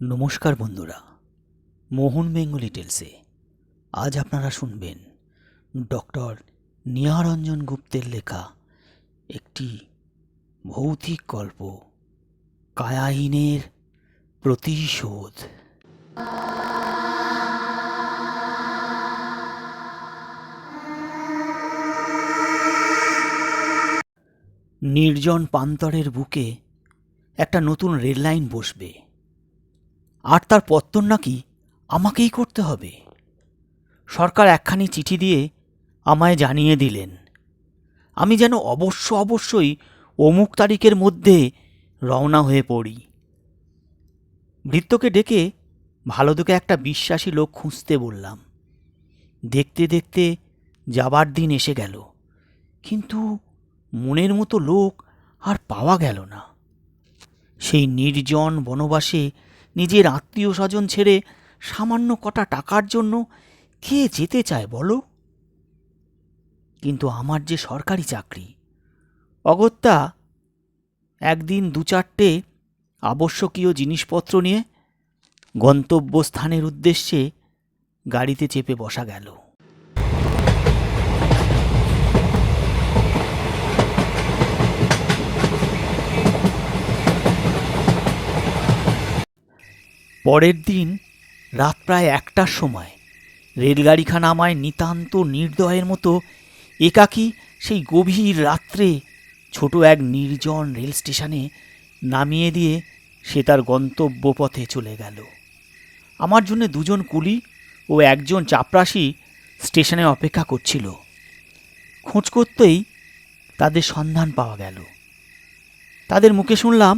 নমস্কার বন্ধুরা, মোহন বেঙ্গলি টেলসে আজ আপনারা শুনবেন ডক্টর নিহারঞ্জন গুপ্তের লেখা একটি ভৌতিক গল্প, কায়াহীনের প্রতিশোধ। নির্জন প্রান্তরের বুকে একটা নতুন রেললাইন বসবে, আর তার পত্তন নাকি আমাকেই করতে হবে। সরকার একখানি চিঠি দিয়ে আমায় জানিয়ে দিলেন আমি যেন অবশ্যই অমুক তারিখের মধ্যে রওনা হয়ে পড়ি। ভৃত্যকে ডেকে ভালো দেখে একটা বিশ্বাসী লোক খুঁজতে বললাম। দেখতে দেখতে যাবার দিন এসে গেল, কিন্তু মনের মতো লোক আর পাওয়া গেল না। সেই নির্জন বনবাসে নিজের আত্মীয় স্বজন ছেড়ে সামান্য কটা টাকার জন্য কে যেতে চায় বলো? কিন্তু আমার যে সরকারি চাকরি, অগত্যা একদিন 2-4টে আবশ্যকীয় জিনিসপত্র নিয়ে গন্তব্যস্থানের উদ্দেশ্যে গাড়িতে চেপে বসা গেল। পরের দিন রাত প্রায় 1টার সময় রেলগাড়িখানা আমায় নিতান্ত নির্দয়ের মতো একাকী সেই গভীর রাত্রে ছোট এক নির্জন রেল স্টেশনে নামিয়ে দিয়ে সে তার গন্তব্য পথে চলে গেল। আমার জন্য 2জন কুলি ও একজন চাপরাশি স্টেশনে অপেক্ষা করছিল। খোঁজ করতেই তাদের সন্ধান পাওয়া গেল। তাদের মুখে শুনলাম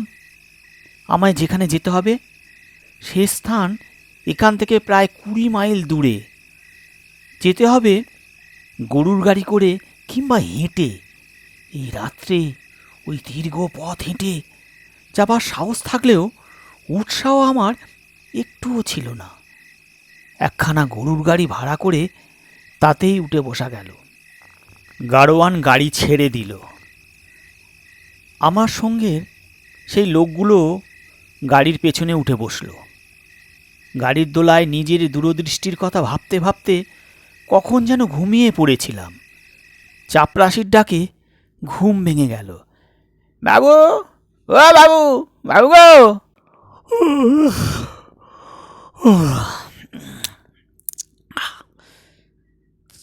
আমায় যেখানে যেতে হবে সে স্থান এখান থেকে প্রায় 20 মাইল দূরে। যেতে হবে গরুর গাড়ি করে কিংবা হেঁটে। এই রাত্রে ওই দীর্ঘ পথ হেঁটে যাবার সাহস থাকলেও উৎসাহ আমার একটুও ছিল না। একখানা গরুর গাড়ি ভাড়া করে তাতেই উঠে বসা গেল। গাড়োয়ান গাড়ি ছেড়ে দিল। আমার সঙ্গের সেই লোকগুলো গাড়ির পেছনে উঠে বসল। গাড়ির দোলায় নিজের দূরদৃষ্টির কথা ভাবতে ভাবতে কখন যেন ঘুমিয়ে পড়েছিলাম। চাপরাশির ডাকে ঘুম ভেঙে গেল। বাবু, ও বাবু, বাবু গো।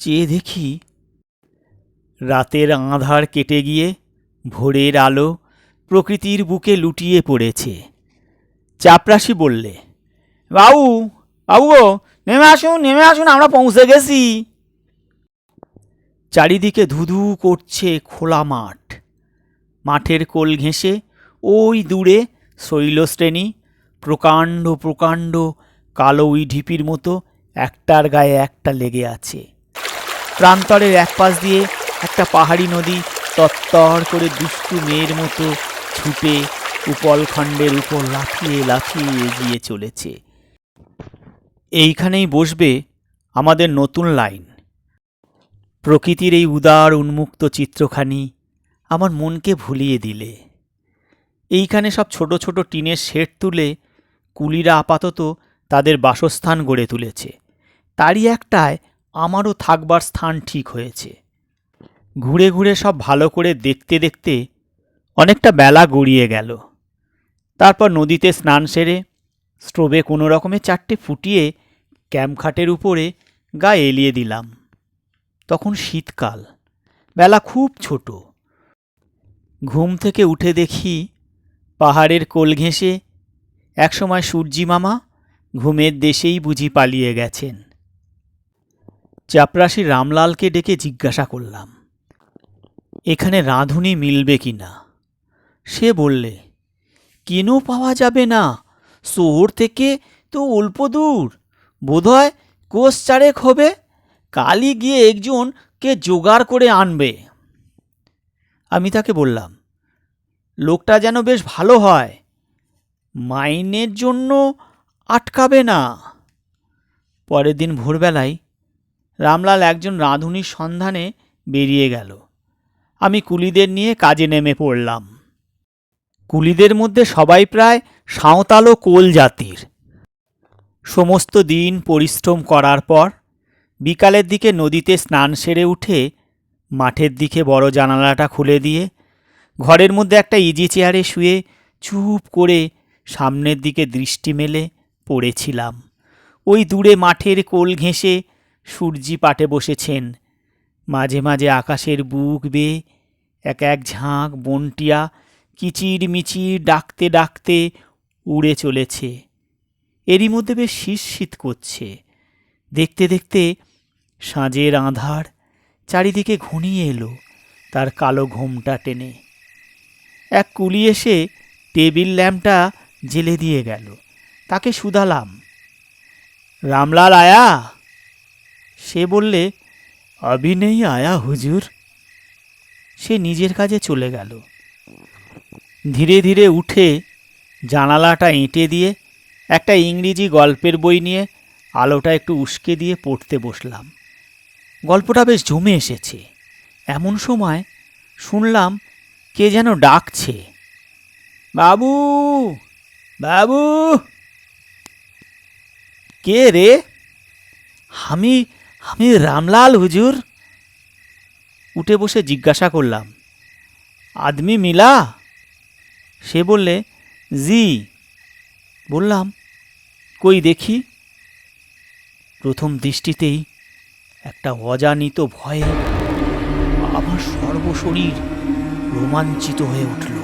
চেয়ে দেখি রাতের আঁধার কেটে গিয়ে ভোরের আলো প্রকৃতির বুকে লুটিয়ে পড়েছে। চাপরাশি বললে, বাবু, বাবু গো, নেমে আসুন, আমরা পৌঁছে গেছি। চারিদিকে ধুধু করছে খোলা মাঠ। মাঠের কোল ঘেঁষে ওই দূরে শৈলশ্রেণী প্রকাণ্ড প্রকাণ্ড কালো উই ঢিপির মতো একটার গায়ে একটা লেগে আছে। প্রান্তরের এক পাশ দিয়ে একটা পাহাড়ি নদী তত্তর করে দুষ্টু মেয়ের মতো ছুটে উপলখণ্ডের উপর লাফিয়ে লাফিয়ে এগিয়ে চলেছে। এইখানেই বসবে আমাদের নতুন লাইন। প্রকৃতির এই উদার উন্মুক্ত চিত্রখানি আমার মনকে ভুলিয়ে দিলে। এইখানে সব ছোট ছোট টিনের শেড তুলে কুলিরা আপাতত তাদের বাসস্থান গড়ে তুলেছে। তারই একটায় আমারও থাকবার স্থান ঠিক হয়েছে। ঘুরে ঘুরে সব ভালো করে দেখতে দেখতে অনেকটা বেলা গড়িয়ে গেল। তারপর নদীতে স্নান সেরে স্টোভে কোনো রকমে 4টে ফুটিয়ে ক্যাম্পখাটের উপরে গা এলিয়ে দিলাম। তখন শীতকাল, বেলা খুব ছোট। ঘুম থেকে উঠে দেখি পাহাড়ের কোল ঘেঁষে একসময় সূর্যি মামা ঘুমের দেশেই বুঝি পালিয়ে গেছেন। চাপরাশি রামলালকে ডেকে জিজ্ঞাসা করলাম এখানে রাঁধুনি মিলবে কি না। সে বললে, কেন পাওয়া যাবে না, শহর থেকে তো অল্প দূর, বোধহয় কোষ 4 হবে। কালই গিয়ে একজনকে জোগাড় করে আনবে। আমি তাকে বললাম, লোকটা যেন বেশ ভালো হয়, মাইনের জন্য আটকাবে না। পরের দিন ভোরবেলায় রামলাল একজন রাঁধুনির সন্ধানে বেরিয়ে গেল। আমি কুলিদের নিয়ে কাজে নেমে পড়লাম। কুলিদের মধ্যে সবাই প্রায় সাঁওতাল ও কোল জাতির। সমস্ত দিন পরিশ্রম করার পর বিকালের দিকে নদীতে স্নান সেরে উঠে মাঠের দিকে বড় জানালাটা খুলে দিয়ে ঘরের মধ্যে একটা ইজি চেয়ারে শুয়ে চুপ করে সামনের দিকে দৃষ্টি মেলে পড়েছিলাম। ওই দূরে মাঠের কোল ঘেঁষে সূর্যি পাটে বসেছেন। মাঝে মাঝে আকাশের বুক বেয়ে এক এক ঝাঁক বনটিয়া কিচির মিচির ডাকতে ডাকতে উড়ে চলেছে। এরই মধ্যে বেশ শীত করছে। দেখতে দেখতে সাঁঝের আঁধার চারিদিকে ঘনিয়ে এলো তার কালো ঘোমটা টেনে। এক কুলি এসে টেবিল ল্যাম্পটা জেলে দিয়ে গেল। তাকে শুধালাম, রামলাল আয়া? সে বললে, अभी नहीं आया হুজুর। সে নিজের কাজে চলে গেল। ধীরে ধীরে উঠে জানালাটা এঁটে দিয়ে একটা ইংরেজি গল্পের বই নিয়ে আলোটা একটু উস্কে দিয়ে পড়তে বসলাম। গল্পটা বেশ জমে এসেছে। এমন সময় শুনলাম কে যেন ডাকছে, বাবু বাবু। কে রে? আমি আমি রামলাল হুজুর। উঠে বসে জিজ্ঞাসা করলাম, আদমি মিলা? সে বললে, জি। বললাম, কই দেখি। প্রথম দৃষ্টিতেই একটা অজানিত ভয়ে আমার সর্বশরীর রোমাঞ্চিত হয়ে উঠল।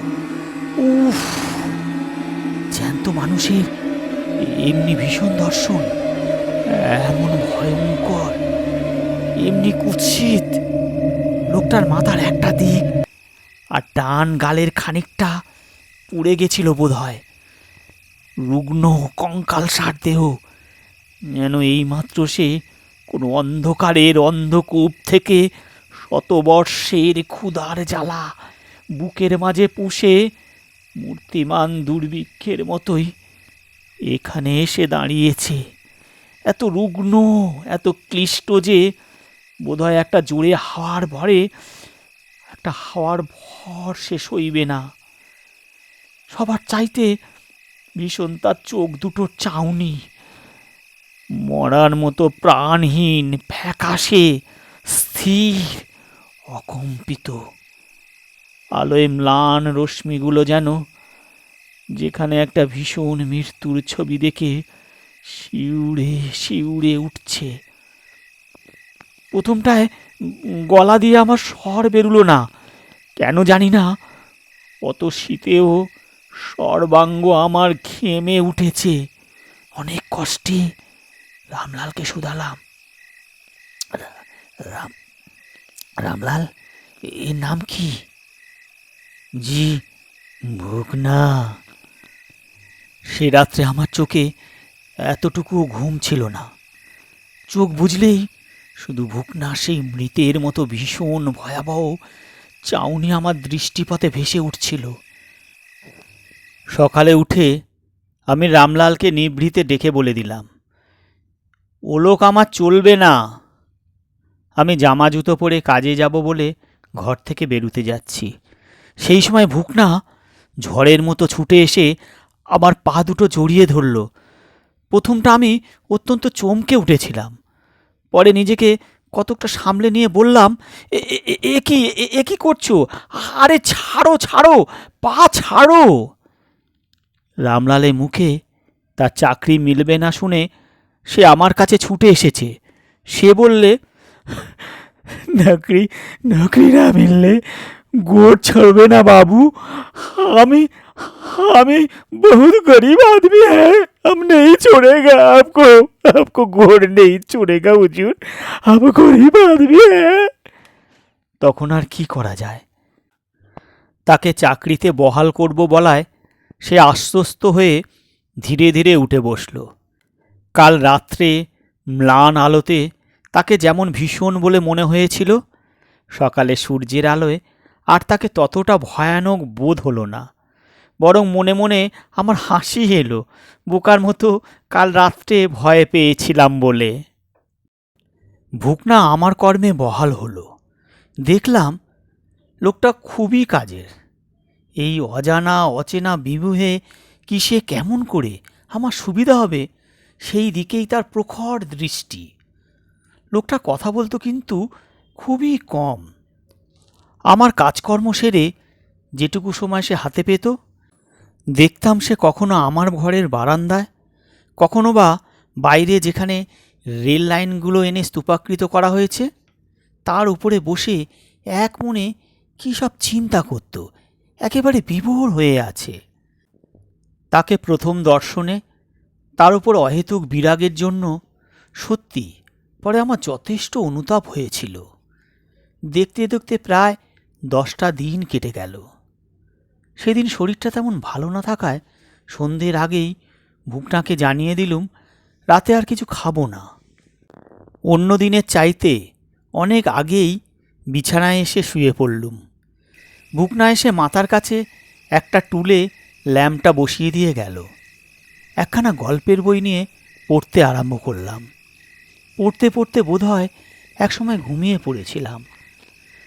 উফ, জ্যান্ত মানুষের এমনি ভীষণ দর্শন, এমন ভয়ঙ্কর, এমনি কুৎসিত। লোকটার মাথার একটা দিক আর ডান গালের খানিকটা পুড়ে গেছিল বোধ হয়। রুগ্ন কঙ্কালসার দেহ, যেন এইমাত্র সে কোনো অন্ধকারের অন্ধকূপ থেকে শতবর্ষের ক্ষুধার জ্বালা বুকের মাঝে পুষে মূর্তিমান দুর্ভিক্ষের মতোই এখানে এসে দাঁড়িয়েছে। এত রুগ্ন, এত ক্লিষ্ট যে বোধহয় একটা জোরে হাওয়ার ভর সে সইবে না। সবার চাইতে ভীষণ তার চোখ দুটো চাউনি, মরার মতো প্রাণহীন, ফ্যাকাশে, স্থির, অকম্পিত। আলোয় ম্লান রশ্মিগুলো যেন যেখানে একটা ভীষণ মৃত্যুর ছবি দেখে শিউরে শিউরে উঠছে। প্রথমটায় গলা দিয়ে আমার স্বর বেরুলো না, কেন জানি না। অত শীতেও সর্বাঙ্গ আমার ঘেমে উঠেছে। অনেক কষ্টে রামলালকে শুধালাম, রামলাল, এর নাম কি? জি, ভুকনা। সে রাত্রে আমার চোখে এতটুকুও ঘুম ছিল না। চোখ বুঝলেই শুধু ভুকনা সেই মৃতের মতো ভীষণ ভয়াবহ চাউনি আমার দৃষ্টিপথে ভেসে উঠছিল। সকালে উঠে আমি রামলালকে নিভৃতে ডেকে বলে দিলাম, ও লোক আমার চলবে না। আমি জামা জুতো পরে কাজে যাব বলে ঘর থেকে বেরুতে যাচ্ছি। সেই সময় ভুকনা ঝড়ের মতো ছুটে এসে আমার পা দুটো জড়িয়ে ধরল। প্রথমটা আমি অত্যন্ত চমকে উঠেছিলাম, পরে নিজেকে কতকটা সামলে নিয়ে বললাম, এ কি করছো? আরে ছাড়ো ছাড়ো, পা ছাড়ো। রামলালের মুখে তার চাকরি মিলবে না শুনে সে আমার কাছে ছুটে এসেছে। সে বললে, নকরি না মিললে গোড় ছাড়বে না বাবু। আমি আমি बहुत गरीब आदमी है, हम नहीं छोड़ेगा आपको गोड़ नहीं छोड़ेगा हुजूर, हम गरीब आदमी है। তখন আর কি করা যায়? তাকে চাকরিতে বহাল করব বলায় সে আশ্বস্ত হয়ে ধীরে ধীরে উঠে বসল। কাল রাত্রে ম্লান আলোতে তাকে যেমন ভীষণ বলে মনে হয়েছিল, সকালে সূর্যের আলোয় আর তাকে ততটা ভয়ানক বোধ হলো না। বরং মনে মনে আমার হাসি এলো, বোকার মতো কাল রাত্রে ভয় পেয়েছিলাম বলে। ভুকনা আমার কর্মে বহাল হলো। দেখলাম লোকটা খুবই কাজের। এই অজানা অচেনা বিমুহে কিসে কেমন করে আমার সুবিধা হবে সেই দিকেই তার প্রখর দৃষ্টি। লোকটা কথা বলতো কিন্তু খুবই কম। আমার কাজকর্ম সেরে যেটুকু সময় সে হাতে পেত, দেখতাম সে কখনো আমার ঘরের বারান্দায়, কখনো বা বাইরে যেখানে রেল লাইনগুলো এনে স্তূপাকৃত করা হয়েছে তার উপরে বসে এক মনে কী সব চিন্তা করত, একেবারে বিভোর হয়ে আছে। তাকে প্রথম দর্শনে তার উপর অহেতুক বিরাগের জন্য সত্যি পরে আমার যথেষ্ট অনুতাপ হয়েছিল। দেখতে দেখতে প্রায় 10টা দিন কেটে গেল। সেদিন শরীরটা তেমন ভালো না থাকায় সন্ধ্যের আগেই ভুকনাকে জানিয়ে দিলুম রাতে আর কিছু খাবো না। অন্য দিনের চাইতে অনেক আগেই বিছানায় এসে শুয়ে পড়লুম। ভুকনা এসে মাথার কাছে একটা টুলে ল্যাম্পটা বসিয়ে দিয়ে গেল। একখানা গল্পের বই নিয়ে পড়তে আরম্ভ করলাম। পড়তে পড়তে বোধহয় একসময় ঘুমিয়ে পড়েছিলাম।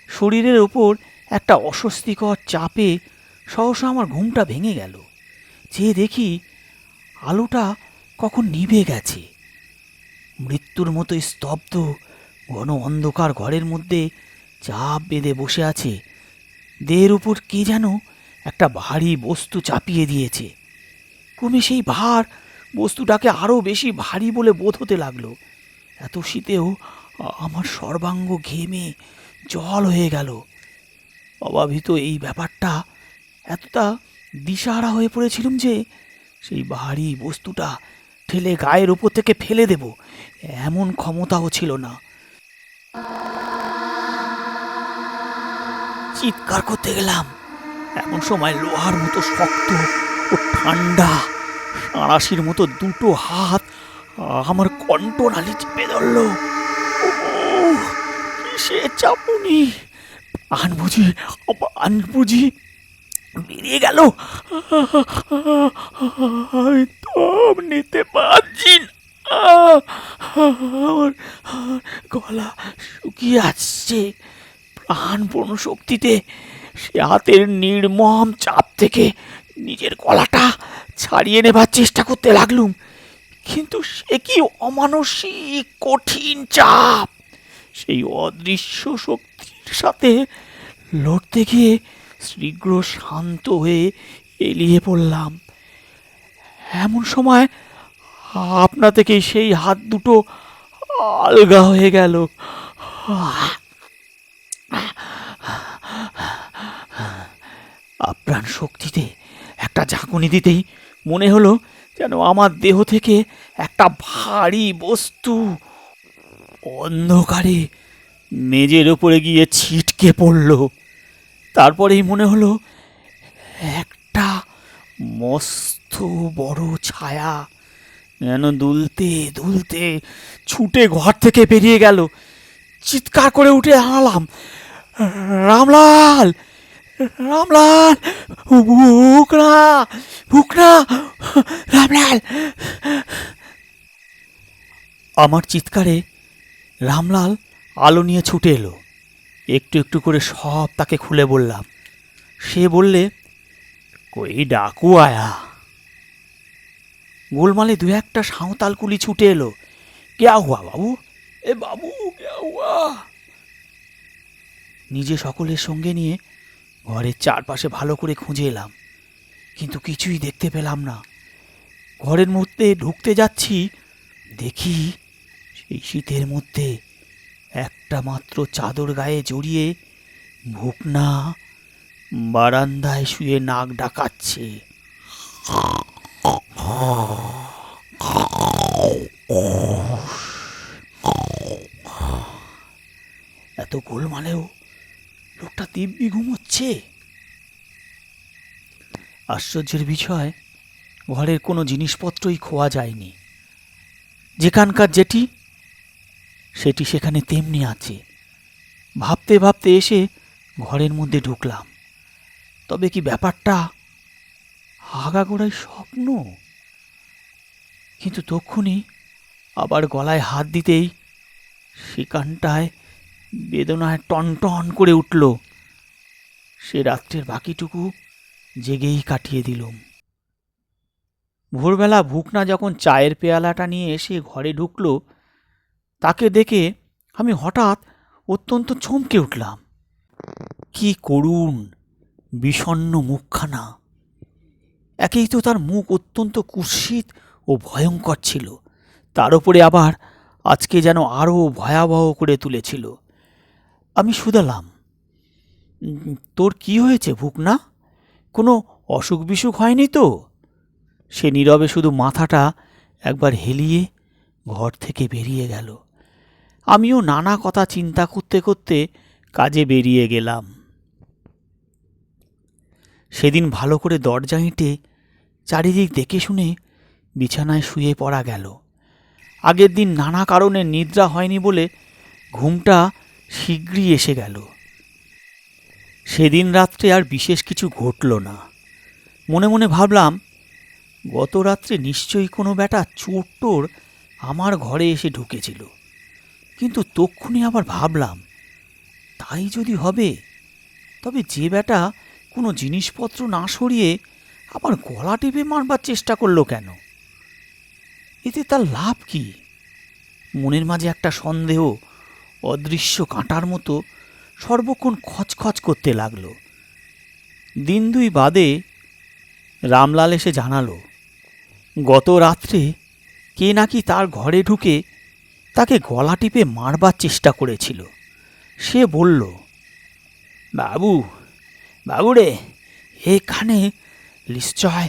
শরীরের ওপর একটা অস্বস্তিকর চাপে সহসা আমার ঘুমটা ভেঙে গেল। যে দেখি আলোটা কখন নিভে গেছে। মৃত্যুর মতো স্তব্ধ ঘন অন্ধকার ঘরের মধ্যে চাপ বেঁধে বসে আছে। দেহের উপর কে যেন একটা ভারী বস্তু চাপিয়ে দিয়েছে। ক্রমে সেই ভার বস্তুটাকে আরও বেশি ভারী বলে বোধ হতে লাগলো। এত শীতেও আমার সর্বাঙ্গ ঘেমে জল হয়ে গেল। অভাবিত এই ব্যাপারটা এতটা দিশাহারা হয়ে পড়েছিলুম যে সেই ভারী বস্তুটা ঠেলে গায়ের উপর থেকে ফেলে দেব এমন ক্ষমতাও ছিল না। চিৎকার করতে গেলাম, এমন সময় লোহার মতো শক্ত ও ঠান্ডা সাঁড়াশির মতো দুটো হাত আমার কণ্ঠনালী চেপে ধরল। সে চাপুনি আন বুঝি বেরিয়ে গেল। আমি দম নিতে পারছি না, আমার গলা শুকিয়ে আসছে। প্রাণপূর্ণ শক্তিতে সে হাতের নির্মম চাপ থেকে নিজের গলাটা ছাড়িয়ে নেবার চেষ্টা করতে লাগলুম, কিন্তু সে কি অমানসিক কঠিন চাপ! সেই অদৃশ্য শক্তির সাথে লড়তে গিয়ে শীঘ্র শান্ত হয়ে এলিয়ে পড়লাম। এমন সময় আপনা থেকেই সেই হাত দুটো আলগা হয়ে গেল। আপ্রাণ শক্তিতে একটা ঝাঁকুনি দিতেই মনে হলো যেন আমার দেহ থেকে একটা ভারী বস্তু অন্ধকারে মেজের ওপরে গিয়ে ছিটকে পড়ল। তারপরেই মনে হলো একটা মস্ত বড় ছায়া যেন দুলতে দুলতে ছুটে ঘর থেকে বেরিয়ে গেল। চিৎকার করে উঠে দাঁড়ালাম, রামলাল, রামলাল, ভুকনা, ভুকনা, রামলাল! আমার চিৎকারে রামলাল আলো নিয়ে ছুটে এলো। একটু একটু করে সব তাকে খুলে বললাম। সে বললে, কই ডাকু আয়া। গোলমালে দু একটা সাঁওতাল কুলি ছুটে এলো। কেয়া হুয়া বাবু, এ বাবু কেয়া হুয়া। নিজে সকলের সঙ্গে নিয়ে ঘরের চারপাশে ভালো করে খুঁজে এলাম, কিন্তু কিছুই দেখতে পেলাম না। ঘরের মধ্যে ঢুকতে যাচ্ছি, দেখি সেই শীতের মধ্যে একটা মাত্র চাদর গায়ে জড়িয়ে ভুকনা বারান্দায় শুয়ে নাক ডাকাচ্ছে। এত গোলমালেও লোকটা দিব্যি ঘুমোচ্ছে। আশ্চর্যের বিষয়, ঘরের কোনো জিনিসপত্রই খোয়া যায়নি। যেখানকার যেটি সেটি সেখানে তেমনি আছে। ভাবতে ভাবতে এসে ঘরের মধ্যে ঢুকলাম। তবে কি ব্যাপারটা আগাগোড়াই স্বপ্ন? কিন্তু তক্ষুনি আবার গলায় হাত দিতেই সেখানটায় বেদনায় টনটন করে উঠল। সে রাত্রের বাকিটুকু জেগেই কাটিয়ে দিলুম। ভোরবেলা ভুকনা যখন চায়ের পেয়ালাটা নিয়ে এসে ঘরে ঢুকলো, তাকে দেখে আমি হঠাৎ অত্যন্ত চমকে উঠলাম। কি করুণ বিষণ্ণ মুখখানা! একেই তো তার মুখ অত্যন্ত কুৎসিত ও ভয়ঙ্কর ছিল, তার উপরে আবার আজকে যেন আরও ভয়াবহ করে তুলেছিল। আমি শুধালাম, তোর কি হয়েছে ভুকনা? কোনো অসুখ বিসুখ হয়নি তো? সে নীরবে শুধু মাথাটা একবার হেলিয়ে ঘর থেকে বেরিয়ে গেল। আমিও নানা কথা চিন্তা করতে করতে কাজে বেরিয়ে গেলাম। সেদিন ভালো করে দরজা হেঁটে চারিদিক দেখে শুনে বিছানায় শুয়ে পড়া গেল। আগের দিন নানা কারণে নিদ্রা হয়নি বলে ঘুমটা শীঘ্রই এসে গেল। সেদিন রাত্রে আর বিশেষ কিছু ঘটল না। মনে মনে ভাবলাম, গত রাত্রে নিশ্চয়ই কোনো বেটা চোর টোর আমার ঘরে এসে ঢুকেছিল। কিন্তু তক্ষুনি আবার ভাবলাম, তাই যদি হবে, তবে যে বেটা কোনো জিনিসপত্র না সরিয়ে আবার গলা টিপে মারবার চেষ্টা করলো কেন? এতে তার লাভ কি? মনের মাঝে একটা সন্দেহ অদৃশ্য কাঁটার মতো সর্বক্ষণ খচখচ করতে লাগলো। দিন দুই বাদে রামলাল এসে জানালো, গত রাত্রে কে নাকি তার ঘরে ঢুকে তাকে গলা টিপে মারবার চেষ্টা করেছিল। সে বলল, বাবু বাবুরে, এখানে নিশ্চয়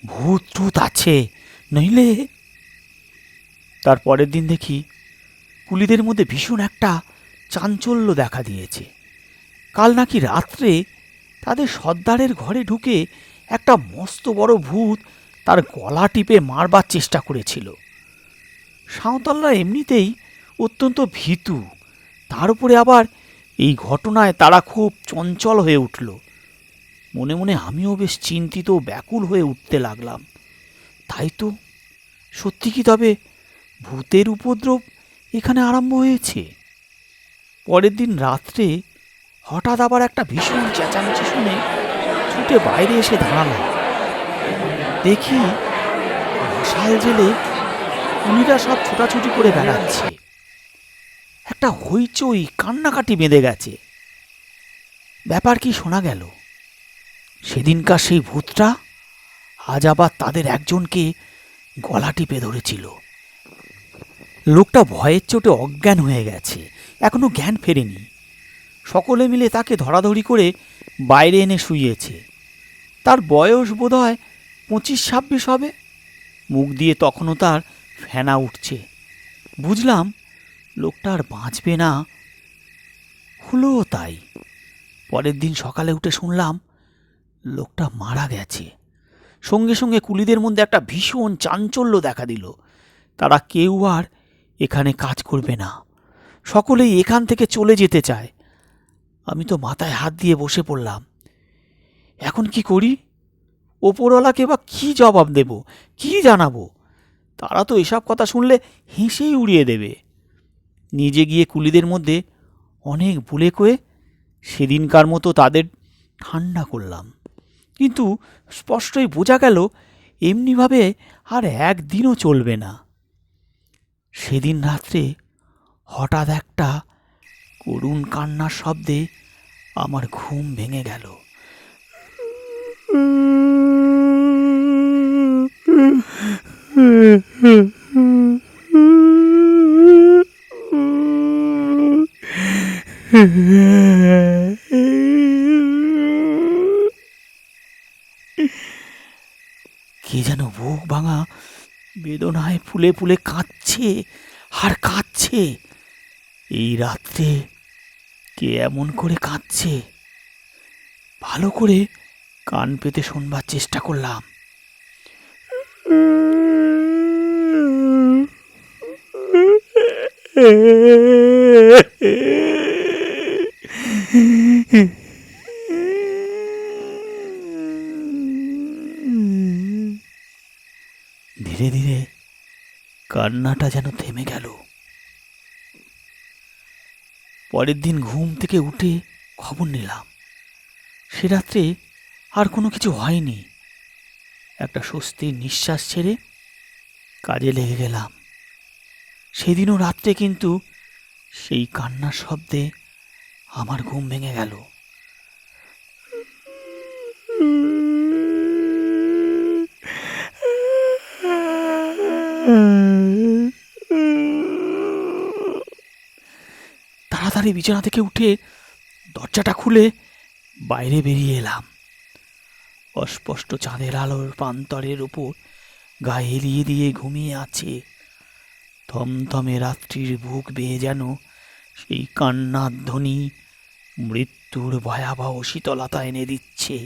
ভূত টুত আছে, নইলে। তার পরের দিন দেখি কুলিদের মধ্যে ভীষণ একটা চাঞ্চল্য দেখা দিয়েছে। কাল নাকি রাত্রে তাদের সর্দারের ঘরে ঢুকে একটা মস্ত বড় ভূত তার গলা টিপে মারবার চেষ্টা করেছিল। সাঁওতালরা এমনিতেই অত্যন্ত ভীতু, তার উপরে আবার এই ঘটনায় তারা খুব চঞ্চল হয়ে উঠল। মনে মনে আমিও বেশ চিন্তিত ব্যাকুল হয়ে উঠতে লাগলাম। তাই তো, সত্যি কি তবে ভূতের উপদ্রব এখানে আরম্ভ হয়েছে? পরের দিন রাত্রে হঠাৎ আবার একটা ভীষণ চেঁচামেচি শুনে ছুটে বাইরে এসে দাঁড়ালাম। দেখি মশাল জেলে কুলিরা সব ছোটাছুটি করে বেড়াচ্ছে। একটা হইচই কান্নাকাটি বেঁধে গেছে। ব্যাপার কি শোনা গেল, সেদিনকার সেই ভূতটা আজ আবার তাদের একজনকে গলা টিপে ধরেছিল। লোকটা ভয়ের চোটে অজ্ঞান হয়ে গেছে, এখনো জ্ঞান ফেরেনি। সকলে মিলে তাকে ধরাধরি করে বাইরে এনে শুইয়েছে। তার বয়স বোধহয় 25-26 হবে। মুখ দিয়ে তখনও তার ফেনা উঠছে। বুঝলাম লোকটা আর বাঁচবে না। হলো তাই। পরের দিন সকালে উঠে শুনলাম লোকটা মারা গেছে। সঙ্গে সঙ্গে কুলিদের মধ্যে একটা ভীষণ চাঞ্চল্য দেখা দিল। তারা কেউ আর এখানে কাজ করবে না, সকলেই এখান থেকে চলে যেতে চায়। আমি তো মাথায় হাত দিয়ে বসে পড়লাম। এখন কি করি? ওপরওয়ালাকে বা কি জবাব দেব, কি জানাবো? তারা তো এসব কথা শুনলে হেসেই উড়িয়ে দেবে। নিজে গিয়ে কুলিদের মধ্যে অনেক বলে কয়ে সেদিনকার মতো তাদের ঠান্ডা করলাম। কিন্তু স্পষ্টই বোঝা গেল এমনিভাবে আর একদিনও চলবে না। সেদিন রাত্রে হঠাৎ একটা করুণ কান্নার শব্দে আমার ঘুম ভেঙে গেল। কে যেন বুক ভাঙা বেদনায় ফুলে ফুলে কাঁদছে আর কাঁদছে। এই রাত্রে কে এমন করে কাঁদছে? ভালো করে কান পেতে শোনবার চেষ্টা করলাম। ধীরে ধীরে কান্নাটা যেন থেমে গেল। পরের দিন ঘুম থেকে উঠে খবর নিলাম, সে রাত্রে আর কোনো কিছু হয়নি। একটা স্বস্তির নিঃশ্বাস ছেড়ে কাজে লেগে গেলাম। সেদিনও রাত্রে কিন্তু সেই কান্নার শব্দে আমার ঘুম ভেঙে গেল। তাড়াতাড়ি বিছানা থেকে উঠে দরজাটা খুলে বাইরে বেরিয়ে এলাম। অস্পষ্ট চাঁদের আলোর প্রান্তরের উপর গায়ে এলিয়ে দিয়ে ঘুমিয়ে আছে থমথমে রাত্রির বুক বেয়ে যেন সেই কান্নার ধ্বনি মৃত্যুর ভয়াবহ শীতলতা এনে দিচ্ছে।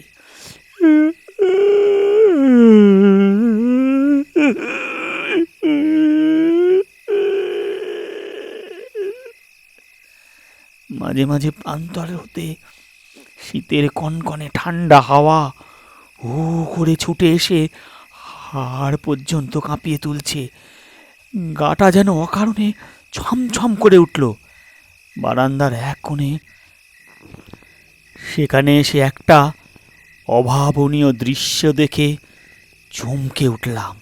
মাঝে মাঝে প্রান্তর হতে শীতের কনকনে ঠান্ডা হাওয়া হু করে ছুটে এসে হাড় পর্যন্ত কাঁপিয়ে তুলছে। গাটা যেন অকারণে ছমছম করে উঠল। বারান্দার এক কোণে সেখানে এসে একটা অভাবনীয় দৃশ্য দেখে চমকে উঠলাম।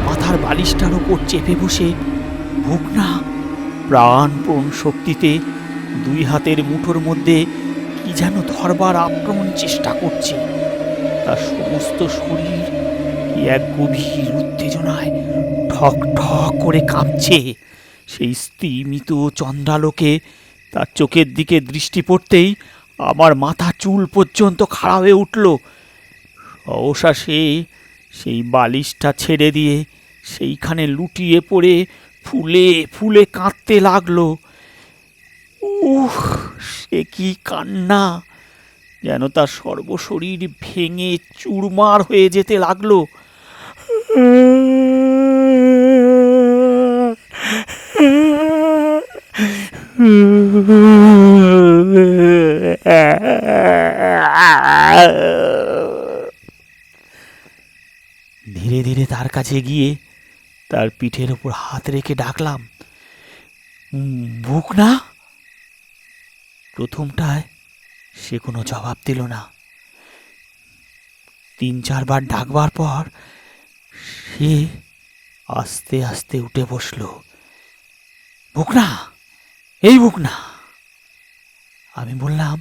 মাথার বালিশটার ওপর চেপে বসে ভুগনা প্রাণপণ শক্তিতে দুই হাতের মুঠোর মধ্যে কি যেন ধরবার আপ্রাণ চেষ্টা করছে। তার সমস্ত শরীর কি এক গভীর উত্তেজনায় ঠক ঠক করে কাঁপছে। সেই স্তিমিত চন্দ্রালোকে তার চোখের দিকে দৃষ্টি পড়তেই আমার মাথা চুল পর্যন্ত খাড়া হয়ে উঠল। সহসা সেই বালিশটা ছেড়ে দিয়ে সেইখানে লুটিয়ে পড়ে ফুলে ফুলে কাঁদতে লাগলো। উহ, সে কি কান্না! যেন তার সর্বশরীর ভেঙে চুরমার হয়ে যেতে লাগলো। ধীরে ধীরে তার কাছে গিয়ে তার পিঠের উপর হাত রেখে ডাকলাম, ভুগনা। প্রথমটায় সে কোনো জবাব দিল না। 3-4 বার ডাকবার পর সে আস্তে আস্তে উঠে বসল। ভুগনা, এই ভুগনা। আমি বললাম,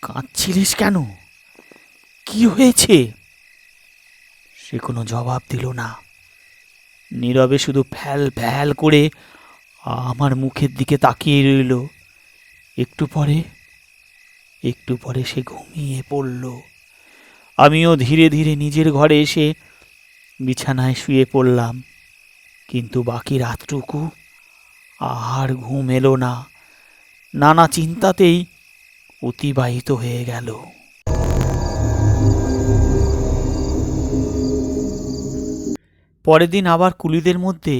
কাঁদছিলিস কেন? কি হয়েছে? সে কোনো জবাব দিল না। নীরবে শুধু ফ্যাল ফ্যাল করে আমার মুখের দিকে তাকিয়ে রইল। একটু পরে সে ঘুমিয়ে পড়ল। আমিও ধীরে ধীরে নিজের ঘরে এসে বিছানায় শুয়ে পড়লাম। কিন্তু বাকি রাতটুকু আর ঘুম এলো না। নানা চিন্তাতেই অতিবাহিত হয়ে গেল। পরের দিন আবার কুলিদের মধ্যে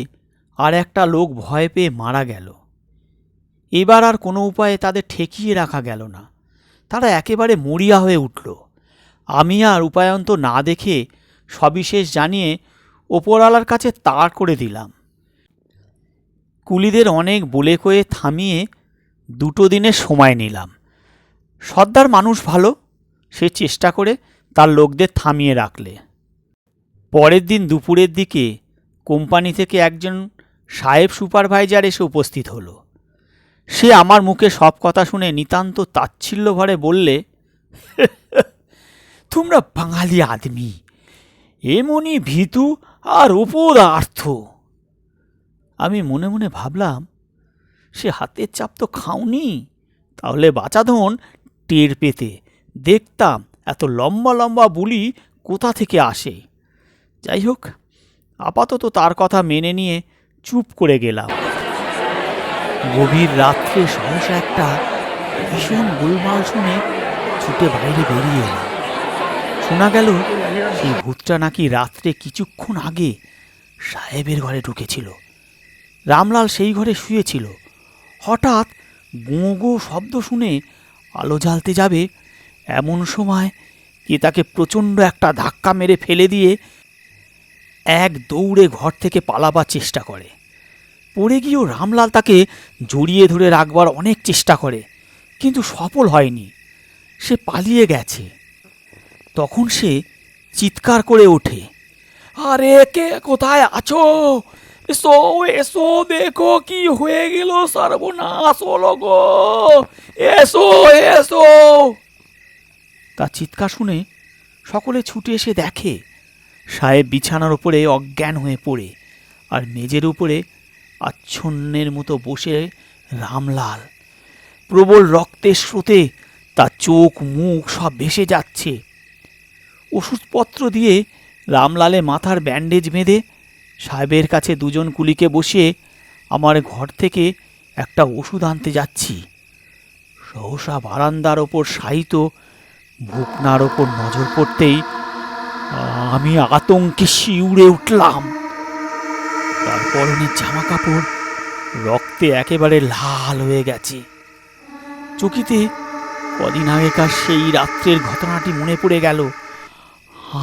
আর একটা লোক ভয় পেয়ে মারা গেল। এবার আর কোনো উপায়ে তাদের ঠেকিয়ে রাখা গেল না। তারা একেবারে মরিয়া হয়ে উঠল। আমি আর উপায়ন্ত না দেখে সবিশেষ জানিয়ে ওপরওয়ালার কাছে তাড় করে দিলাম। কুলিদের অনেক বলে কয়ে থামিয়ে 2 দিনের সময় নিলাম। সর্দার মানুষ ভালো, সে চেষ্টা করে তার লোকদের থামিয়ে রাখলে। পরের দিন দুপুরের দিকে কোম্পানি থেকে একজন সাহেব সুপারভাইজার এসে উপস্থিত হলো। সে আমার মুখে সব কথা শুনে নিতান্ত তাচ্ছিল্য ভরে বললে, তোমরা বাঙালি আদমি, এমনই ভীতু আর অপদার্থ। আমি মনে মনে ভাবলাম, সে হাতের চাপ তো খাওনি, তাহলে বাঁচাধন টের পেতে। দেখতাম এত লম্বা লম্বা বুলি কোথা থেকে আসে। যাই হোক, আপাতত তার কথা মেনে নিয়ে চুপ করে গেলাম। গভীর রাত্রে সহসা একটা ভীষণ গোলমাল শুনে ছুটে বাইরে বেরিয়ে এলাম। শোনা গেল সেই ভূতটা নাকি রাত্রে কিছুক্ষণ আগে সাহেবের ঘরে ঢুকেছিল। রামলাল সেই ঘরে শুয়েছিল। হঠাৎ গোঁ গোঁ শব্দ শুনে আলো জ্বালতে যাবে এমন সময় কে তাকে প্রচণ্ড একটা ধাক্কা মেরে ফেলে দিয়ে এক দৌড়ে ঘর থেকে পালাবার চেষ্টা করে। পড়ে গিয়েও রামলাল তাকে জড়িয়ে ধরে রাখবার অনেক চেষ্টা করে, কিন্তু সফল হয়নি। সে পালিয়ে গেছে। তখন সে চিৎকার করে ওঠে, আরে কে কোথায় আছো? এসো এসো, দেখো কি হয়ে গেল, সর্বনাশ হলো গো, এসো এসো। তার চিৎকার শুনে সকলে ছুটে এসে দেখে সাহেব বিছানার উপরে অজ্ঞান হয়ে পড়ে, আর মেজের উপরে আচ্ছন্নের মতো বসে রামলাল। প্রবল রক্তের স্রোতে তার চোখ মুখ সব ভেসে যাচ্ছে। ওষুধপত্র দিয়ে রামলালে মাথার ব্যান্ডেজ বেঁধে সাহেবের কাছে দুজন কুলিকে বসিয়ে আমার ঘর থেকে একটা ওষুধ আনতে যাচ্ছি। সহসা বারান্দার ওপর শায়িত ভুকনার ওপর নজর পড়তেই আমি আতঙ্কে শিউরে উঠলাম। তার পরনের জামা কাপড় রক্তে একেবারে লাল হয়ে গেছে। চকিতে কদিন আগেকার সেই রাত্রের ঘটনাটি মনে পড়ে গেল।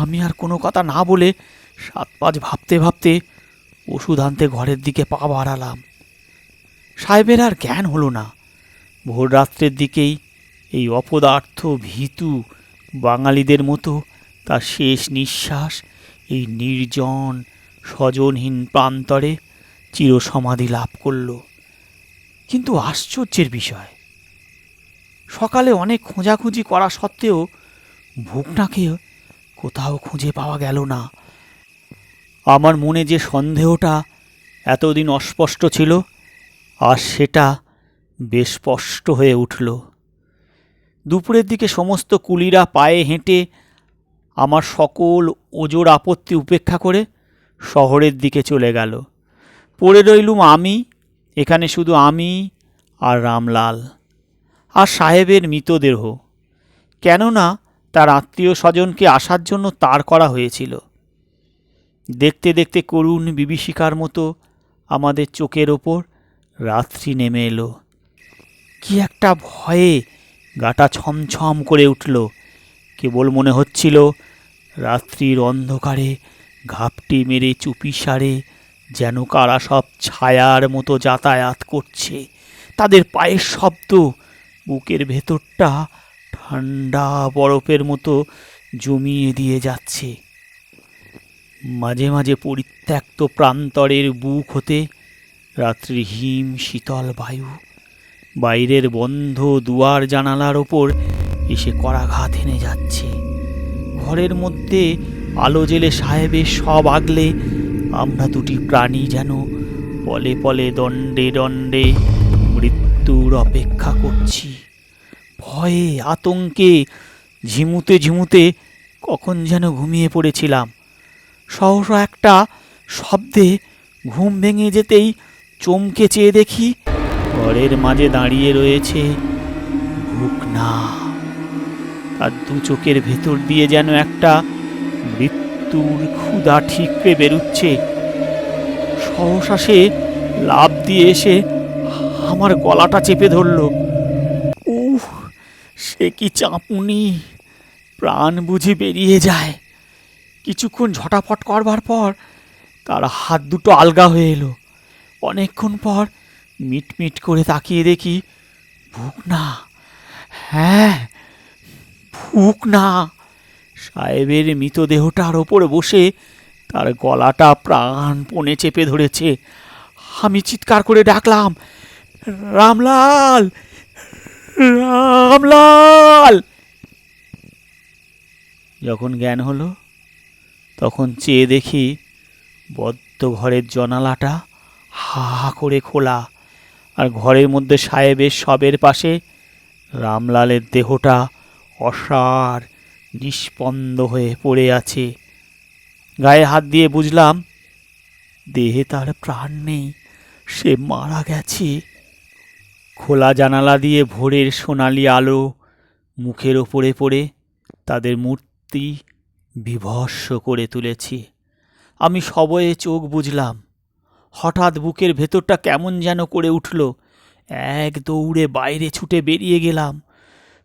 আমি আর কোনো কথা না বলে সাত পাঁচ ভাবতে ভাবতে ওষুধ আনতে ঘরের দিকে পা বাড়ালাম। সাহেবের আর জ্ঞান হলো না। ভোর রাত্রের দিকেই এই অপদার্থ ভীতু বাঙালিদের মতো তার শেষ নিঃশ্বাস এই নির্জন স্বজনহীন প্রান্তরে চিরসমাধি লাভ করল। কিন্তু আশ্চর্যের বিষয়, সকালে অনেক খোঁজাখুঁজি করা সত্ত্বেও ভুকনাকে কোথাও খুঁজে পাওয়া গেল না। আমার মনে যে সন্দেহটা এতদিন অস্পষ্ট ছিল, আর সেটা বেশ স্পষ্ট হয়ে উঠল। দুপুরের দিকে সমস্ত কুলিরা পায়ে হেঁটে আমার সকল ওজোর আপত্তি উপেক্ষা করে শহরের দিকে চলে গেল। পড়ে রইলুম আমি, এখানে শুধু আমি আর রামলাল আর সাহেবের মৃতদেহ। কেননা তার আত্মীয় স্বজনকে আসার জন্য তাড় করা হয়েছিল। দেখতে দেখতে করুণ বিভীষিকার মতো আমাদের চোখের ওপর রাত্রি নেমে এলো। কি একটা ভয়ে গাটা ছমছম করে উঠল। কেবল মনে হচ্ছিল রাত্রির অন্ধকারে ঘাপটি মেরে চুপিসারে যেন কারা সব ছায়ার মতো যাতায়াত করছে। তাদের পায়ের শব্দ বুকের ভেতরটা ঠান্ডা বরফের মতো জমিয়ে দিয়ে যাচ্ছে। মাঝে মাঝে পরিত্যক্ত প্রান্তরের বুক হতে রাত্রির হিম শীতল বায়ু বাইরের বন্ধ দুয়ার জানালার ওপর এসে করাঘাত এনে যাচ্ছে। ঘরের মধ্যে আলো জেলে সাহেবের সব আগলে আমরা দুটি প্রাণী যেন পলে পলে দণ্ডে দণ্ডে মৃত্যুর অপেক্ষা করছি। ভয়ে আতঙ্কে ঝিমুতে ঝিমুতে কখন যেন ঘুমিয়ে পড়েছিলাম। সহসা একটা শব্দে ঘুম ভেঙে যেতেই চমকে চেয়ে দেখি ঘরের মাঝে দাঁড়িয়ে রয়েছে ভুকনা। তার দু চোখের ভেতর দিয়ে যেন একটা মৃত্যুর ক্ষুধা ঠিকরে বেরুচ্ছে। সহসা সে লাফ দিয়ে এসে আমার গলাটা চেপে ধরল। উফ, সে কি চাঁপুনি! প্রাণ বুঝি বেরিয়ে যায়। কিছুক্ষণ ঝটাফট করবার পর তার হাত দুটো আলগা হয়ে এলো। অনেকক্ষণ পর মিটমিট করে তাকিয়ে দেখি ভুকনা। হ্যাঁ, ভুকনা সাহেবের মৃতদেহটার ওপরে বসে তার গলাটা প্রাণপণে চেপে ধরেছে। আমি চিৎকার করে ডাকলাম, রামলাল, রামলাল! যখন জ্ঞান হলো তখন চেয়ে দেখি বদ্ধ ঘরের জানালাটা হা হা করে খোলা, আর ঘরের মধ্যে সাহেবের শবের পাশে রামলালের দেহটা অসাড় নিষ্পন্দ হয়ে পড়ে আছে। গায়ে হাত দিয়ে বুঝলাম দেহে তার প্রাণ নেই, সে মারা গেছে। খোলা জানালা দিয়ে ভোরের সোনালি আলো মুখের ওপরে পড়ে তাদের মূর্তি বিভৎস করে তুলেছে। আমি সবয়ে চোখ বুঝলাম। হঠাৎ বুকের ভেতরটা কেমন যেন করে উঠল। এক দৌড়ে বাইরে ছুটে বেরিয়ে গেলাম।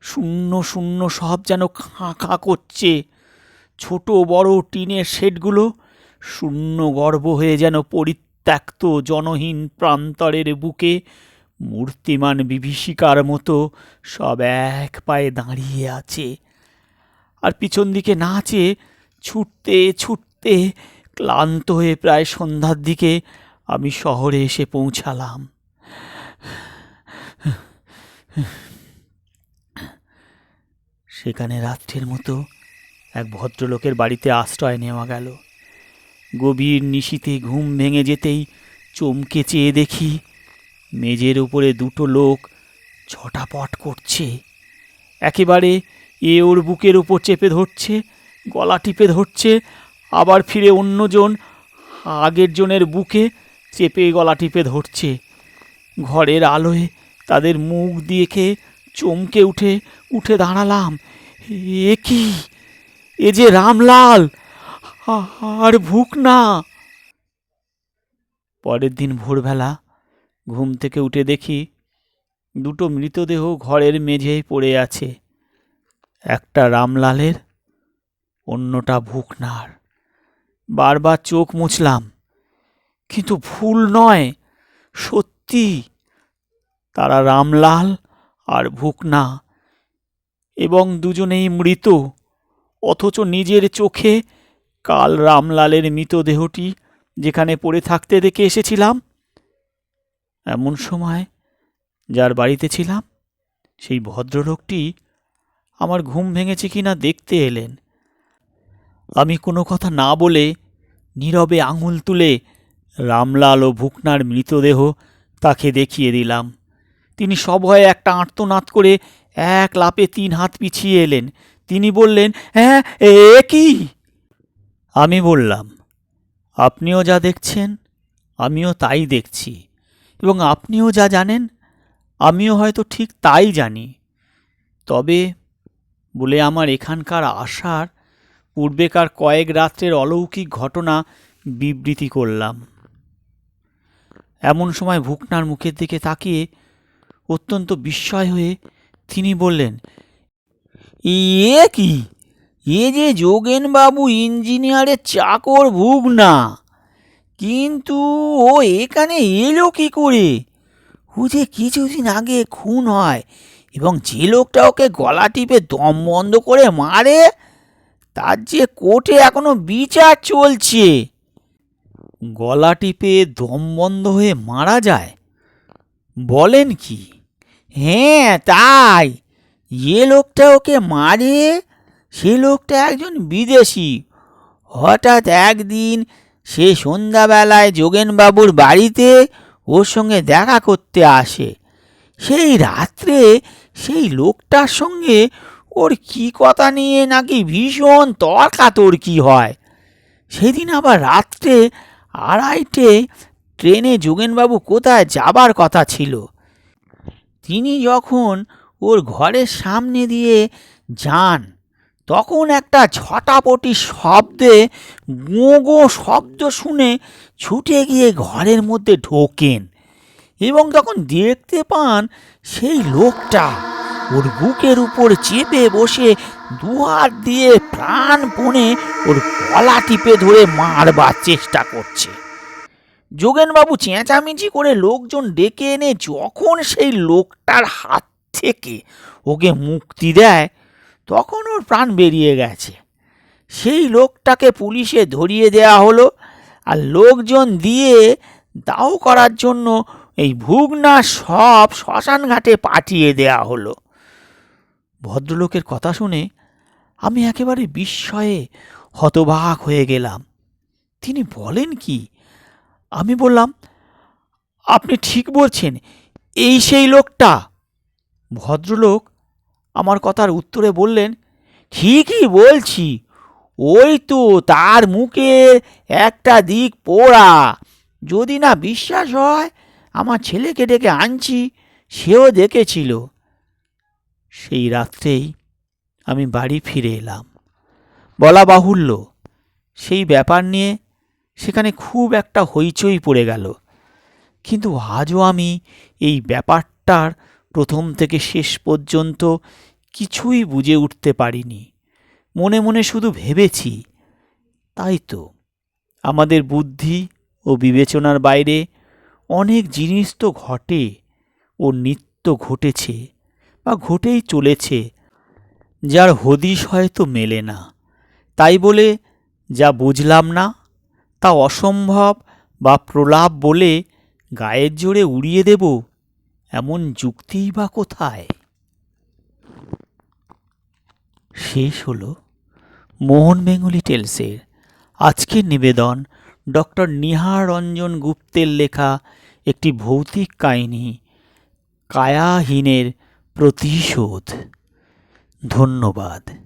শূন্য শূন্য সব যেন খাঁ খাঁ করছে। ছোট বড় টিনের শেডগুলো শূন্য গর্ভ হয়ে যেন পরিত্যক্ত জনহীন প্রান্তরের বুকে মূর্তিমান বিভীষিকার মতো সব এক পায়ে দাঁড়িয়ে আছে। আর পিছন দিকে না চেয়ে ছুটতে ছুটতে ক্লান্ত হয়ে প্রায় সন্ধ্যার দিকে আমি শহরে এসে পৌঁছালাম। সেখানে রাত্রের মতো এক ভদ্রলোকের বাড়িতে আশ্রয় নেওয়া গেল। গভীর নিশীথে ঘুম ভেঙে যেতেই চমকে চেয়ে দেখি মেঝের উপরে দুটো লোক ছটাপট করছে। একেবারে ওর বুকের উপর চেপে ধরছে, গলা টিপে ধরছে, আবার ফিরে অন্যজন আগের জনের বুকে চেপে গলা টিপে ধরছে। ঘরের আলোয় তাদের মুখ দেখে চমকে উঠে দাঁড়ালাম। এ কি? এ যে রামলাল আর ভুকনা। পরের দিন ভোরবেলা ঘুম থেকে উঠে দেখি দুটো মৃতদেহ ঘরের মেঝেয় পড়ে আছে, একটা রামলালের, অন্যটা ভুকনার। বারবার চোখ মুছলাম, কিন্তু ভুল নয়, সত্যি তারা রামলাল আর ভুকনা, এবং দুজনেই মৃত। অথচ নিজের চোখে কাল রামলালের মৃতদেহটি যেখানে পড়ে থাকতে দেখে এসেছিলাম, এমন সময় যার বাড়িতে ছিলাম সেই ভদ্রলোকটি আমার ঘুম ভেঙেছে কিনা দেখতে এলেন। আমি কোনো কথা না বলে নীরবে আঙুল তুলে রামলাল ও ভুকনার মৃতদেহ তাকে দেখিয়ে দিলাম। তিনি সভয়ে একটা আর্তনাদ করে এক লাফে 3 হাত পিছিয়ে এলেন। তিনি বললেন, হ্যাঁ, এ কি? আমি বললাম, আপনিও যা দেখছেন আমিও তাই দেখছি, এবং আপনিও যা জানেন আমিও হয়তো ঠিক তাই জানি। তবে বলে আমার এখানকার আসার পূর্বেকার কয়েক রাত্রের অলৌকিক ঘটনা বিবৃতি করলাম। এমন সময় ভুকনার মুখের দিকে তাকিয়ে অত্যন্ত বিস্ময় হয়ে তিনি বললেন, এ কি? এ যে যোগেনবাবু ইঞ্জিনিয়ারের চাকর ভুকনা, কিন্তু ও এখানে এলো কি করে? ও যে কিছুদিন আগে খুন হয় এবং যে লোকটা ওকে গলা টিপে দম বন্ধ করে মারে, তার যে কোর্টে এখনো বিচার চলছে। গলা টিপে দম বন্ধ হয়ে মারা যায়? বলেন কি? হ্যাঁ, তাই। যে লোকটা ওকে মারে সে লোকটা একজন বিদেশি। হঠাৎ একদিন সে সন্ধ্যাবেলায় যোগেনবাবুর বাড়িতে ওর সঙ্গে দেখা করতে আসে। সেই রাত্রে সেই লোকটার সঙ্গে ওর কি কথা নিয়ে নাকি ভীষণ তর্কাতর্কি হয়। সেদিন আবার রাত্রে 2:30 ট্রেনে যোগেনবাবু কোথায় যাবার কথা ছিল। তিনি যখন ওর ঘরের সামনে দিয়ে যান, তখন একটা ঝটাপটি শব্দে গোঁ গোঁ শব্দ শুনে ছুটে গিয়ে ঘরের মধ্যে ঢোকেন, এবং তখন দেখতে পান সেই লোকটা ওর বুকের উপর চেপে বসে 2 হাত দিয়ে প্রাণপণে ওর গলা টিপে ধরে মারবার চেষ্টা করছে। যোগেনবাবু চেঁচামেচি করে লোকজন ডেকে এনে যখন সেই লোকটার হাত থেকে ওকে মুক্তি দেয়, তখন ওর প্রাণ বেরিয়ে গেছে। সেই লোকটাকে পুলিশে ধরিয়ে দেওয়া হলো, আর লোকজন দিয়ে দাও করার জন্য এই ভুগনা সব শ্মশান ঘাটে পাঠিয়ে দেওয়া হলো। ভদ্রলোকের কথা শুনে আমি একেবারে বিস্ময়ে হতবাক হয়ে গেলাম। তিনি বলেন কি? আমি বললাম, আপনি ঠিক বলছেন, এই সেই লোকটা। ভদ্রলোক আমার কথার উত্তরে বললেন, ঠিকই বলছি, ওই তো, তার মুখের একটা দিক পোড়া। যদি না বিশ্বাস হয়, আমার ছেলেকে ডেকে আনছি, সেও দেখেছিল। সেই রাত্রেই আমি বাড়ি ফিরে এলাম। বলা বাহুল্য, সেই ব্যাপার নিয়ে সেখানে খুব একটা হইচই পড়ে গেল। কিন্তু আজও আমি এই ব্যাপারটার প্রথম থেকে শেষ পর্যন্ত কিছুই বুঝে উঠতে পারিনি। মনে মনে শুধু ভেবেছি, তাই তো, আমাদের বুদ্ধি ও বিবেচনার বাইরে অনেক জিনিস তো ঘটে ও নিত্য ঘটেছে বা ঘটেই চলেছে, যার হদিশ হয়তো মেলে না। তাই বলে যা বুঝলাম না তা অসম্ভব বা প্রলাপ বলে গায়ের জোরে উড়িয়ে দেব, এমন যুক্তিই বা কোথায়? শেষ হলো মোহন বেঙ্গলি টেলসের আজকের নিবেদন ডক্টর নিহার রঞ্জন গুপ্তের লেখা একটি ভৌতিক কাহিনী, কায়াহীনের প্রতিশোধ। ধন্যবাদ।